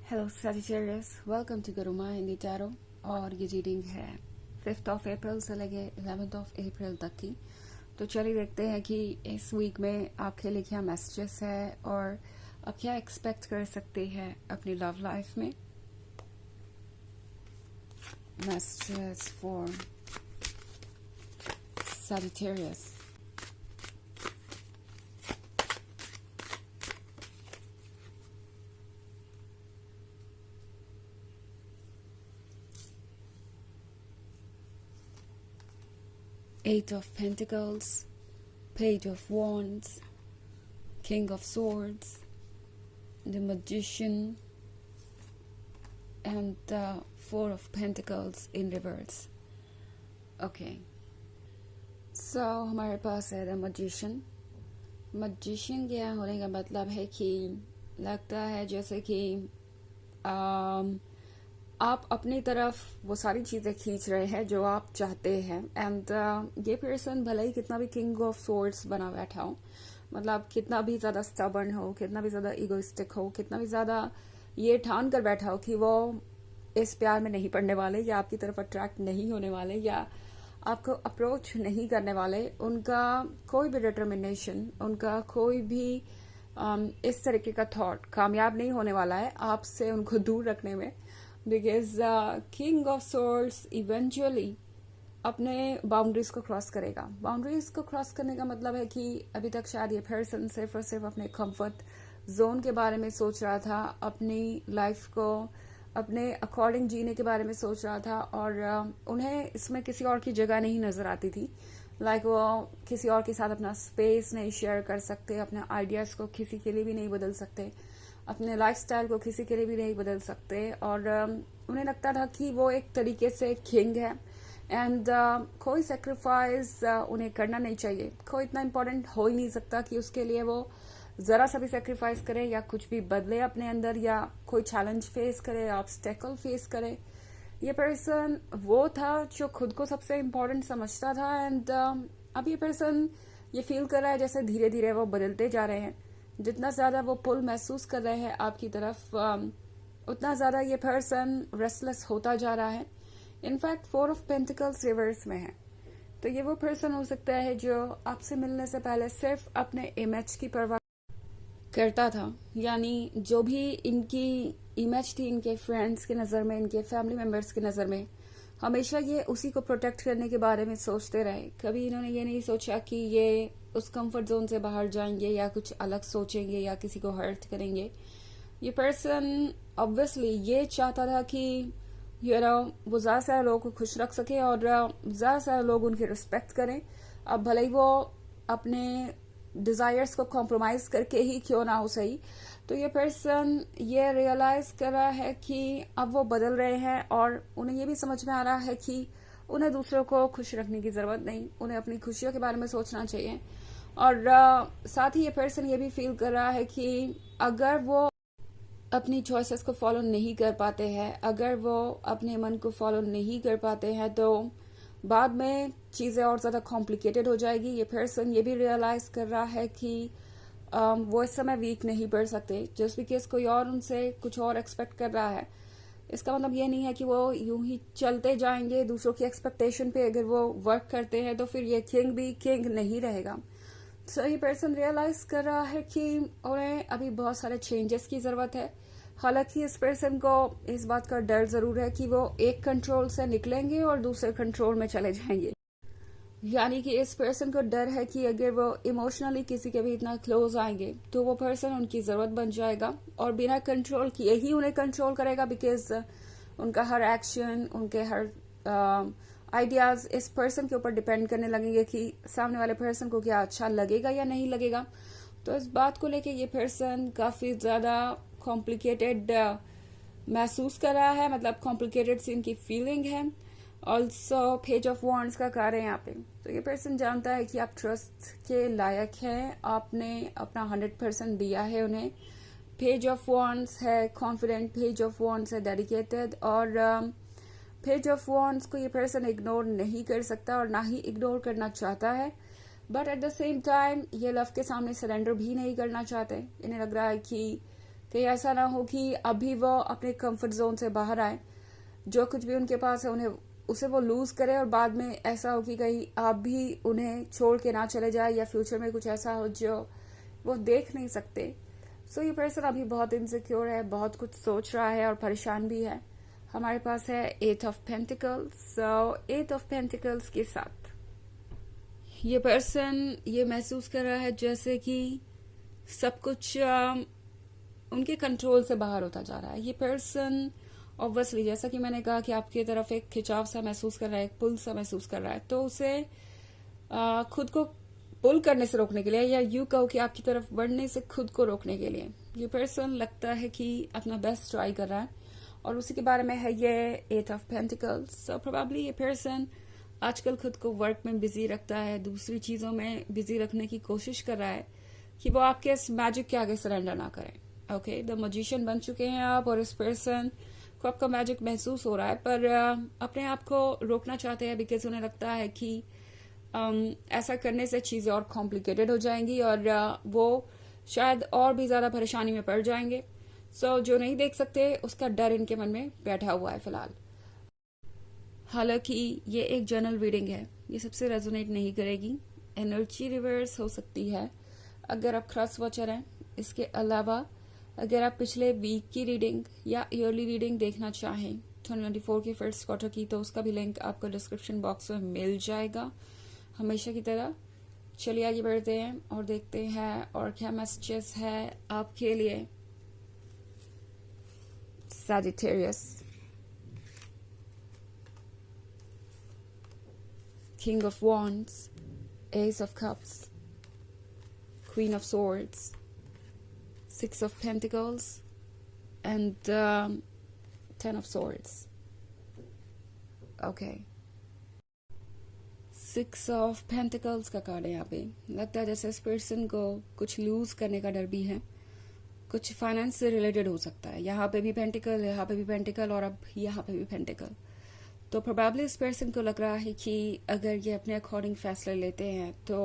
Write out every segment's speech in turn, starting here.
Hello Sagittarius, welcome to Guruma Hindi tarot. और ये reading है 5th ऑफ अप्रैल से लेके 11th ऑफ अप्रैल तक की। तो चलिए देखते हैं कि इस वीक में आपके लिए क्या मैसेजेस है और आप क्या एक्सपेक्ट कर सकते हैं अपनी लव लाइफ में। Messages for Sagittarius। Eight of Pentacles, Page of Wands, King of Swords, the Magician, and the Four of Pentacles in reverse. Okay. So हमारे पास है the Magician। Magician क्या होने का मतलब है कि लगता है जैसे कि आप अपनी तरफ वो सारी चीज़ें खींच रहे हैं जो आप चाहते हैं। एंड ये पर्सन भले ही कितना भी किंग ऑफ सोर्ड्स बना बैठा हो, मतलब कितना भी ज़्यादा स्टबर्न हो, कितना भी ज़्यादा इगोइस्टिक हो, कितना भी ज़्यादा ये ठान कर बैठा हो कि वो इस प्यार में नहीं पड़ने वाले या आपकी तरफ अट्रैक्ट नहीं होने वाले या आपको अप्रोच नहीं करने वाले, उनका कोई भी डिटर्मिनेशन, उनका कोई भी इस तरीके का थॉट कामयाब नहीं होने वाला है आपसे उनको दूर रखने में। Because king of swords eventually अपने बाउंड्रीज को क्रॉस करेगा। बाउंड्रीज को क्रॉस करने का मतलब है कि अभी तक शायद ये पर्सन सिर्फ और सिर्फ अपने कंफर्ट जोन के बारे में सोच रहा था, अपनी लाइफ को अपने अकॉर्डिंग जीने के बारे में सोच रहा था और उन्हें इसमें किसी और की जगह नहीं नजर आती थी। लाइक वो किसी और के साथ अपना स्पेस नहीं शेयर कर सकते, अपने आइडियाज को किसी के लिए भी नहीं बदल सकते, अपने लाइफस्टाइल को किसी के लिए भी नहीं बदल सकते। और उन्हें लगता था कि वो एक तरीके से किंग है एंड कोई सेक्रीफाइस उन्हें करना नहीं चाहिए। कोई इतना इम्पोर्टेंट हो ही नहीं सकता कि उसके लिए वो जरा सा भी सेक्रीफाइस करे या कुछ भी बदले अपने अंदर या कोई चैलेंज फेस करे, ऑब्स्टेकल फेस करे। ये पर्सन वो था जो खुद को सबसे इम्पोर्टेंट समझता था एंड अब ये पर्सन ये फील कर रहा है जैसे धीरे धीरे वो बदलते जा रहे हैं। जितना ज्यादा वो पुल महसूस कर रहे हैं आपकी तरफ, उतना ज्यादा ये पर्सन रेस्टलेस होता जा रहा है। इनफैक्ट 4 ऑफ पेंटिकल्स रिवर्स में है। तो ये वो पर्सन हो सकता है जो आपसे मिलने से पहले सिर्फ अपने इमेज की परवाह करता था, यानी जो भी इनकी इमेज थी इनके फ्रेंड्स की नज़र में, इनके फैमिली मेंबर्स की नज़र में, हमेशा ये उसी को प्रोटेक्ट करने के बारे में सोचते रहे। कभी इन्होंने ये नहीं सोचा कि ये उस कंफर्ट जोन से बाहर जाएंगे या कुछ अलग सोचेंगे या किसी को हर्ट करेंगे। ये पर्सन ऑब्वियसली ये चाहता था कि वो ज़्यादा सारे लोगों को खुश रख सके और ज़्यादा सारे लोग उनकी रिस्पेक्ट करें। अब भले ही वो अपने डिजायर्स को कॉम्प्रोमाइज करके ही क्यों ना हो सही। तो ये पर्सन ये रियलाइज कर रहा है कि अब वो बदल रहे हैं और उन्हें ये भी समझ में आ रहा है कि उन्हें दूसरों को खुश रखने की जरूरत नहीं, उन्हें अपनी खुशियों के बारे में सोचना चाहिए। और साथ ही ये पर्सन ये भी फील कर रहा है कि अगर वो अपनी चॉइसेस को फॉलो नहीं कर पाते हैं, अगर वो अपने मन को फॉलो नहीं कर पाते हैं तो बाद में चीज़ें और ज़्यादा कॉम्प्लिकेटेड हो जाएगी। ये पर्सन ये भी रियलाइज कर रहा है कि वो इस समय वीक नहीं पड़ सकते जस्ट बिकॉज कोई और उनसे कुछ और एक्सपेक्ट कर रहा है। इसका मतलब ये नहीं है कि वो यूं ही चलते जाएंगे दूसरों की एक्सपेक्टेशन पे। अगर वो वर्क करते हैं तो फिर ये किंग भी किंग नहीं रहेगा। सो ये पर्सन रियलाइज कर रहा है कि उन्हें अभी बहुत सारे चेंजेस की जरूरत है। हालांकि इस पर्सन को इस बात का डर जरूर है कि वो एक कंट्रोल से निकलेंगे और दूसरे कंट्रोल में चले जाएंगे। यानी कि इस पर्सन को डर है कि अगर वो इमोशनली किसी के भी इतना क्लोज आएंगे तो वो पर्सन उनकी जरूरत बन जाएगा और बिना कंट्रोल किए ही उन्हें कंट्रोल करेगा। बिकॉज उनका हर एक्शन, उनके हर आइडियाज इस पर्सन के ऊपर डिपेंड करने लगेंगे कि सामने वाले पर्सन को क्या अच्छा लगेगा या नहीं लगेगा। तो इस बात को लेके ये पर्सन काफी ज्यादा कॉम्प्लिकेटेड महसूस कर रहा है, मतलब कॉम्प्लिकेटेड सी इनकी फीलिंग है। ऑल्सो पेज ऑफ वॉन्ड्स का कार्य है यहाँ पे। तो ये पर्सन जानता है कि आप ट्रस्ट के लायक हैं, आपने अपना 100% दिया है उन्हें। पेज ऑफ वॉन्ड्स है कॉन्फिडेंट, पेज ऑफ वॉन्ड्स है डेडिकेटेड और पेज ऑफ वॉन्ड्स को ये पर्सन इग्नोर नहीं कर सकता और ना ही इग्नोर करना चाहता है। But at the same time ये लव के सामने सरेंडर भी नहीं करना चाहते। इन्हें लग रहा है कि कहीं ऐसा ना हो कि अभी वो अपने कंफर्ट जोन से बाहर आए, जो कुछ भी उनके पास है उन्हें उसे वो लूज करे, और बाद में ऐसा हो कि कहीं आप भी उन्हें छोड़ के ना चले जाए, या फ्यूचर में कुछ ऐसा हो जो वो देख नहीं सकते। सो ये पर्सन अभी बहुत इनसिक्योर है, बहुत कुछ सोच रहा है और परेशान भी है। हमारे पास है 8 of pentacles. So 8 of pentacles के साथ ये पर्सन ये महसूस कर रहा है जैसे कि सब कुछ उनके कंट्रोल से बाहर होता जा रहा है। ये पर्सन ऑब्वियसली, जैसा कि मैंने कहा, कि आपकी तरफ एक खिंचाव सा महसूस कर रहा है, एक पुल सा महसूस कर रहा है, तो उसे खुद को पुल करने से रोकने के लिए, या यूं कहो कि आपकी तरफ बढ़ने से खुद को रोकने के लिए, ये पर्सन लगता है कि अपना बेस्ट ट्राई कर रहा है, और उसी के बारे में है ये 8 ऑफ पेंटिकल्स। सो प्रोबेबली ये पर्सन आजकल खुद को वर्क में बिजी रखता है, दूसरी चीजों में बिजी रखने की कोशिश कर रहा है कि वो आपके इस मैजिक के आगे सरेंडर ना करें। ओके, द मजिशियन बन चुके हैं आप, और इस पर्सन को आपका मैजिक महसूस हो रहा है, पर अपने आप को रोकना चाहते हैं, बिकॉज उन्हें लगता है कि ऐसा करने से चीजें और कॉम्प्लिकेटेड हो जाएंगी, और वो शायद और भी ज्यादा परेशानी में पड़ जाएंगे। सो जो नहीं देख सकते उसका डर इनके मन में बैठा हुआ है फिलहाल। हालांकि ये एक जनरल रीडिंग है, ये सबसे रेजोनेट नहीं करेगी, एनर्जी रिवर्स हो सकती है अगर आप क्रॉस वॉचर हैं। इसके अलावा अगर आप पिछले वीक की रीडिंग या ईयरली रीडिंग देखना चाहें 2024 के फर्स्ट क्वार्टर की, तो उसका भी लिंक आपको डिस्क्रिप्शन बॉक्स में मिल जाएगा हमेशा की तरह। चलिए आगे बढ़ते हैं और देखते हैं और क्या मैसेजेस है आपके लिए। Sagittarius, King of Wands, Ace of Cups, Queen of Swords, 6 of Pentacles, and 10 of Swords. Okay. 6 of Pentacles का कार्ड है यहाँ पे। लगता है जैसे इस पर्सन को कुछ लूज करने का डर भी है, कुछ फाइनेंस से रिलेटेड हो सकता है। यहाँ पे भी पेंटिकल, यहाँ पे भी पेंटिकल, और अब यहाँ पे भी पेंटिकल। तो प्रोबेबली इस पर्सन को लग रहा है कि अगर ये अपने अकॉर्डिंग फैसले लेते हैं तो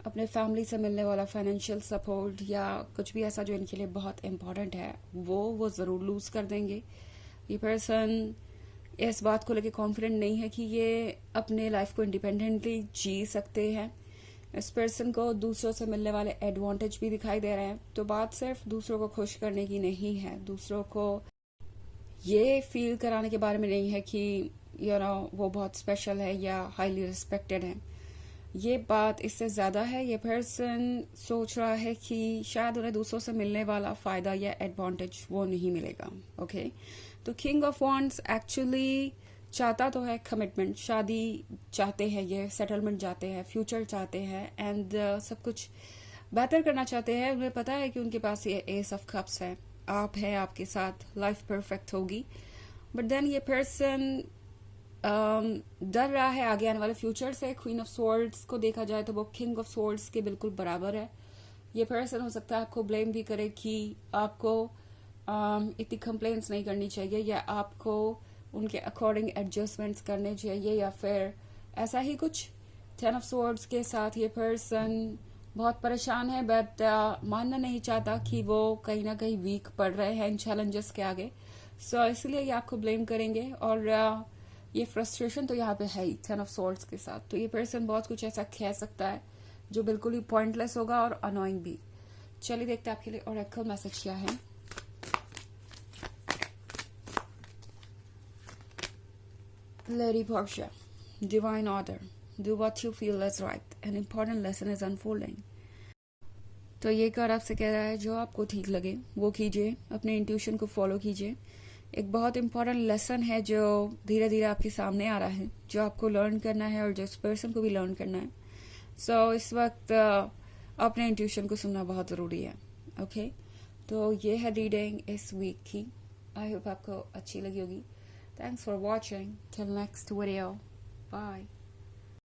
अपने फैमिली से मिलने वाला फाइनेंशियल सपोर्ट या कुछ भी ऐसा जो इनके लिए बहुत इम्पोर्टेंट है वो ज़रूर लूज कर देंगे। ये पर्सन इस बात को लेके कॉन्फिडेंट नहीं है कि ये अपने लाइफ को इंडिपेंडेंटली जी सकते हैं। इस पर्सन को दूसरों से मिलने वाले एडवांटेज भी दिखाई दे रहे हैं। तो बात सिर्फ दूसरों को खुश करने की नहीं है, दूसरों को ये फील कराने के बारे में नहीं है कि वो बहुत स्पेशल है या हाईली रिस्पेक्टेड है। ये बात इससे ज्यादा है, ये पर्सन सोच रहा है कि शायद उन्हें दूसरों से मिलने वाला फायदा या एडवांटेज वो नहीं मिलेगा। ओके, तो किंग ऑफ वॉन्ड्स एक्चुअली चाहता तो है कमिटमेंट, शादी चाहते हैं, ये सेटलमेंट चाहते हैं, फ्यूचर चाहते हैं, एंड सब कुछ बेहतर करना चाहते हैं। उन्हें पता है कि उनके पास ये एस ऑफ कप्स है, आप है, आपके साथ लाइफ परफेक्ट होगी। बट देन ये पर्सन डर रहा है आगे आने वाले फ्यूचर से। क्वीन ऑफ सोर्ड्स को देखा जाए तो वो किंग ऑफ सोर्ड्स के बिल्कुल बराबर है। ये पर्सन हो सकता है आपको ब्लेम भी करे कि आपको इतनी कंप्लेंट्स नहीं करनी चाहिए, या आपको उनके अकॉर्डिंग एडजस्टमेंट्स करने चाहिए, या फिर ऐसा ही कुछ। 10 ऑफ सोर्ड्स के साथ ये पर्सन बहुत परेशान है, बट मानना नहीं चाहता कि वो कहीं ना कहीं वीक पड़ रहे हैं इन चैलेंजेस के आगे। सो इसलिए ये आपको ब्लेम करेंगे, और ये फ्रस्ट्रेशन तो यहाँ पे है ही 10 ऑफ सोर्ड्स के साथ। तो ये पर्सन बहुत कुछ ऐसा कह सकता है जो बिल्कुल ही पॉइंटलेस होगा और अनोइंग भी। चलिए देखते हैं आपके लिए ओरेकल मैसेज क्या है। Lady Portia, Divine Order, do what you feel is right. An important lesson is unfolding. तो ये कार्ड आपसे कह रहा है जो आपको ठीक लगे वो कीजिए, अपने इंट्यूशन को फॉलो कीजिए। एक बहुत इंपॉर्टेंट लेसन है जो धीरे धीरे आपके सामने आ रहा है, जो आपको लर्न करना है और जिस पर्सन को भी लर्न करना है। सो इस वक्त अपने इंट्यूशन को सुनना बहुत ज़रूरी है। ओके, तो ये है रीडिंग इस वीक की। आई होप आपको अच्छी लगी होगी। Thanks for watching. Till next video. Bye.